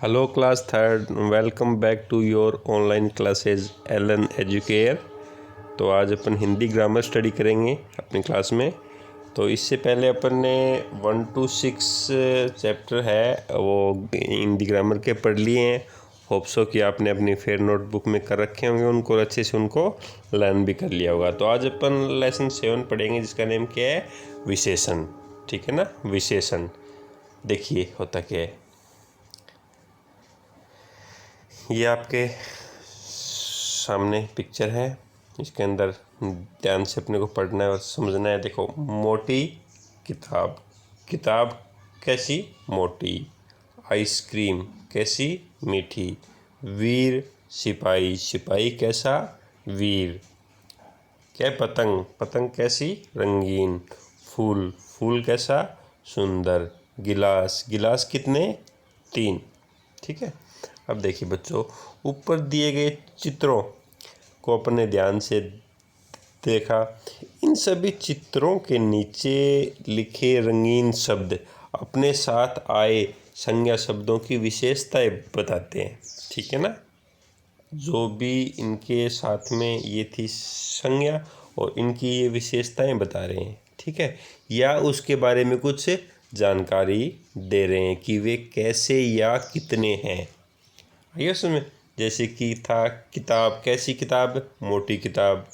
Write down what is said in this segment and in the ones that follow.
Hello class third, welcome back to your online classes Allen Educare. तो आज अपन Hindi grammar study करेंगे अपनी class में। तो इससे पहले अपन ने 1 to 6 चैप्टर है वो हिंदी ग्रामर के पढ़ लिए हैं। होप सो कि आपने अपनी फेयर नोटबुक में कर रखे होंगे उनको और अच्छे से उनको लर्न भी कर लिया होगा। तो आज अपन लेसन 7 पढ़ेंगे जिसका नेम क्या है, विशेषण। ठीक है ना, विशेषण। देखिए होता क्या है, ये आपके सामने पिक्चर है, इसके अंदर ध्यान से अपने को पढ़ना है और समझना है। देखो, मोटी किताब, किताब कैसी, मोटी। आइसक्रीम कैसी, मीठी। वीर सिपाही, सिपाही कैसा, वीर। क्या, पतंग, पतंग कैसी, रंगीन। फूल, फूल कैसा, सुंदर। गिलास, गिलास कितने, 3। ठीक है। अब देखिए बच्चों, ऊपर दिए गए चित्रों को अपने ध्यान से देखा। इन सभी चित्रों के नीचे लिखे रंगीन शब्द अपने साथ आए संज्ञा शब्दों की विशेषताएं बताते हैं। ठीक है ना, जो भी इनके साथ में ये थी संज्ञा और इनकी ये विशेषताएं बता रहे हैं। ठीक है, या उसके बारे में कुछ जानकारी दे रहे हैं कि वे कैसे या कितने हैं। आइए उसमें, जैसे कि था किताब, कैसी किताब, मोटी किताब।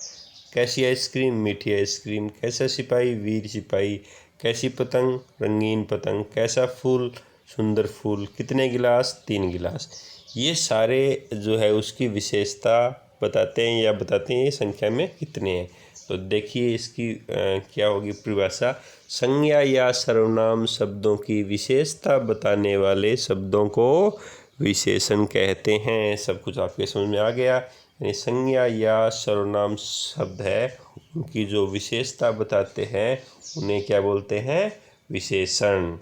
कैसी आइसक्रीम, मीठी आइसक्रीम। कैसा सिपाही, वीर सिपाही। कैसी पतंग, रंगीन पतंग। कैसा फूल, सुंदर फूल। कितने गिलास, 3 गिलास। ये सारे जो है उसकी विशेषता बताते हैं या बताते हैं ये संख्या में कितने हैं। तो देखिए इसकी क्या होगी परिभाषा। संज्ञा या सर्वनाम शब्दों की विशेषता बताने वाले शब्दों को विशेषण कहते हैं। सब कुछ आपके समझ में आ गया। यानी संज्ञा या सर्वनाम शब्द है, उनकी जो विशेषता बताते हैं उन्हें क्या बोलते हैं, विशेषण।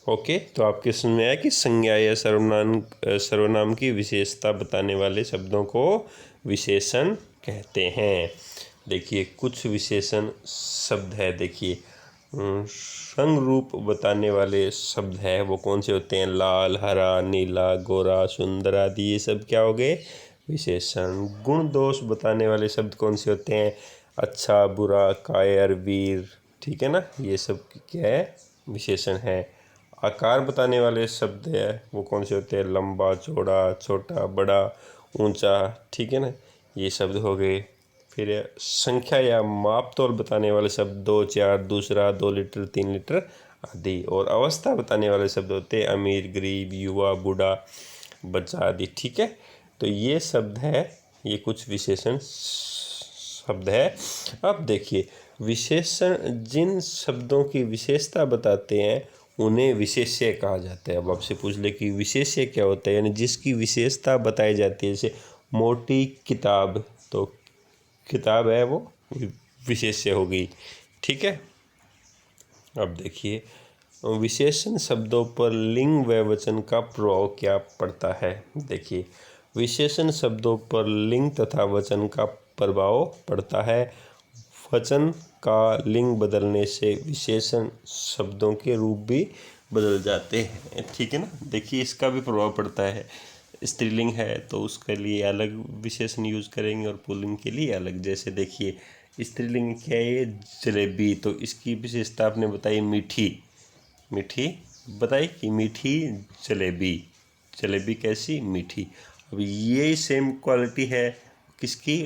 ओके, तो आपके समझ में आया कि संज्ञा या सर्वनाम की विशेषता बताने वाले शब्दों को विशेषण कहते हैं। देखिए कुछ विशेषण शब्द है। देखिए संग रूप बताने वाले शब्द है, वो कौन से होते हैं, लाल, हरा, नीला, गोरा, सुंदर आदि। ये सब क्या हो गए, विशेषण। गुण दोष बताने वाले शब्द कौन से होते हैं, अच्छा, बुरा, कायर, वीर। ठीक है ना, ये सब क्या है, विशेषण है। आकार बताने वाले शब्द है वो कौन से होते हैं, लंबा, चौड़ा, छोटा, बड़ा, ऊंचा। ठीक है ना, ये शब्द हो गए। फिर संख्या या माप तोल बताने वाले शब्द 2, 4, दूसरा, 2 लीटर, 3 लीटर आदि। और अवस्था बताने वाले शब्द होते हैं अमीर, गरीब, युवा, बूढ़ा, बच्चा आदि। ठीक है, तो ये शब्द है, ये कुछ विशेषण शब्द है। अब देखिए, विशेषण जिन शब्दों की विशेषता बताते हैं उन्हें विशेष्य कहा जाता है। अब आपसे पूछ ले कि विशेष्य क्या होता है, यानी जिसकी विशेषता बताई जाती है। जैसे मोटी किताब, तो किताब है वो विशेष्य हो गई। ठीक है। अब देखिए, विशेषण शब्दों पर लिंग व वचन का प्रभाव क्या पड़ता है। देखिए, विशेषण शब्दों पर लिंग तथा वचन का प्रभाव पड़ता है। वचन का लिंग बदलने से विशेषण शब्दों के रूप भी बदल जाते हैं। ठीक है ना, देखिए इसका भी प्रभाव पड़ता है। स्त्रीलिंग है तो उसके लिए अलग विशेषण यूज करेंगे और पुल्लिंग के लिए अलग। जैसे देखिए, स्त्रीलिंग क्या है, ये जलेबी, तो इसकी विशेषता आपने बताई मीठी, मीठी बताई कि मीठी जलेबी। जलेबी कैसी, मीठी। अब ये सेम क्वालिटी है किसकी,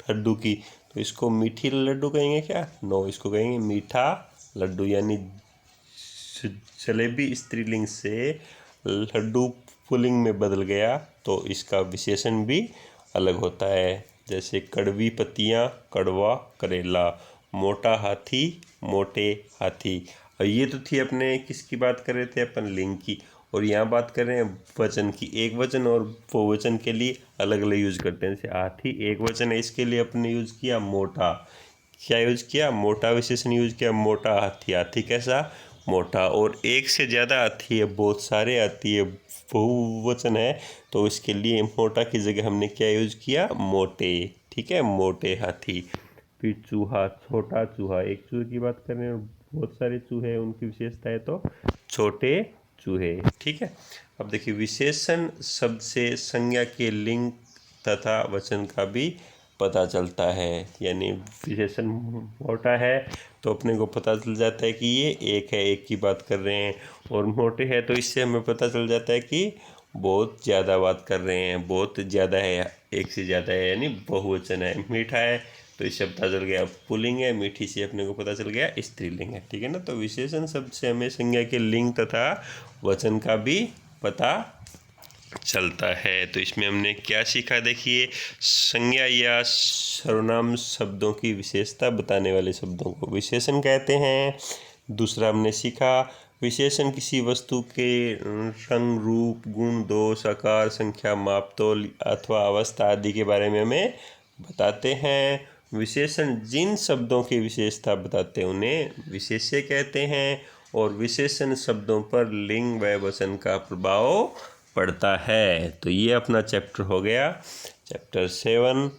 लड्डू की, तो इसको मीठी लड्डू कहेंगे क्या, नो, इसको कहेंगे मीठा लड्डू। यानी जलेबी स्त्रीलिंग से लड्डू पुल्लिंग में बदल गया तो इसका विशेषण भी अलग होता है। जैसे कड़वी पत्तियाँ, कड़वा करेला। मोटा हाथी, मोटे हाथी। और ये तो थी अपने किसकी बात कर रहे थे अपन, लिंग की। और यहाँ बात कर रहे हैं वचन की। एक वचन और बहुवचन के लिए अलग अलग यूज करते हैं। जैसे हाथी एक वचन है, इसके लिए अपने यूज किया मोटा। क्या यूज किया, मोटा विशेषण यूज किया, मोटा हाथी। हाथी कैसा, मोटा। और एक से ज़्यादा हाथी है, बहुत सारे हाथी है, बहुवचन है, तो इसके लिए मोटा की जगह हमने क्या यूज किया, मोटे। ठीक है, मोटे हाथी। फिर चूहा, छोटा चूहा। एक चूहे की बात करें, बहुत सारे चूहे हैं, उनकी विशेषता है तो छोटे चूहे। ठीक है। अब देखिए विशेषण शब्द से संज्ञा के लिंग तथा वचन का भी पता चलता है। यानी विशेषण मोटा है तो अपने को पता चल जाता है कि ये एक है, एक की बात कर रहे हैं, और मोटे है तो इससे हमें पता चल जाता है कि बहुत ज़्यादा बात कर रहे हैं, बहुत ज़्यादा है, एक से ज़्यादा है, यानी बहुवचन है। मीठा है तो इससे पता चल गया पुल्लिंग है, मीठी से अपने को पता चल गया स्त्रीलिंग है। ठीक है ना। तो विशेषण शब्द से हमें संज्ञा के लिंग तथा वचन का भी पता चलता है। तो इसमें हमने क्या सीखा, देखिए संज्ञा या सर्वनाम शब्दों की विशेषता बताने वाले शब्दों को विशेषण कहते हैं। दूसरा हमने सीखा विशेषण किसी वस्तु के रंग, रूप, गुण, दोष, आकार, संख्या, मापतोल अथवा अवस्था आदि के बारे में हमें बताते हैं। विशेषण जिन शब्दों की विशेषता बताते हैं उन्हें विशेष्य कहते हैं, और विशेषण शब्दों पर लिंग व वचन का प्रभाव पड़ता है। तो ये अपना चैप्टर हो गया, चैप्टर 7।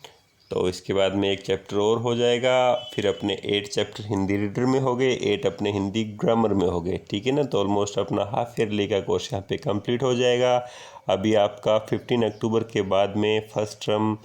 तो इसके बाद में एक चैप्टर और हो जाएगा, फिर अपने 8 चैप्टर हिंदी रीडर में हो गए, 8 अपने हिंदी ग्रामर में हो गए। ठीक है ना। तो ऑलमोस्ट अपना हाफ ईयरली का कोर्स यहाँ पे कंप्लीट हो जाएगा। अभी आपका 15 अक्टूबर के बाद में फर्स्ट टर्म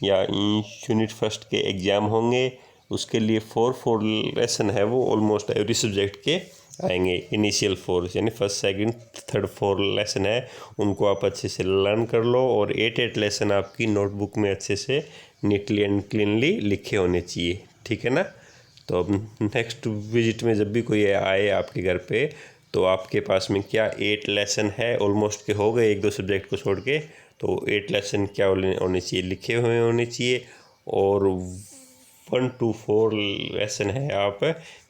या यूनिट फर्स्ट के एग्ज़ाम होंगे। उसके लिए 4 लेसन है, वो ऑलमोस्ट एवरी सब्जेक्ट के आएंगे। इनिशियल 4 यानी फर्स्ट, सेकंड, थर्ड 4 लेसन है, उनको आप अच्छे से लर्न कर लो, और 8 लेसन आपकी नोटबुक में अच्छे से नीटली एंड क्लीनली लिखे होने चाहिए। ठीक है ना। तो अब नेक्स्ट विजिट में जब भी कोई आए आपके घर पे, तो आपके पास में क्या 8 लेसन है, ऑलमोस्ट के हो गए 1-2 सब्जेक्ट को छोड़ के, तो 8 लेसन क्या होने चाहिए, लिखे हुए होने चाहिए, और 1 to 4 लेसन है आप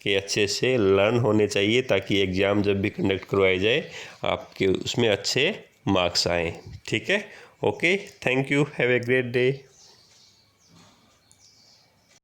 के अच्छे से लर्न होने चाहिए, ताकि एग्ज़ाम जब भी कंडक्ट करवाई जाए आपके उसमें अच्छे मार्क्स आएँ। ठीक है। Okay, thank you, have a great day.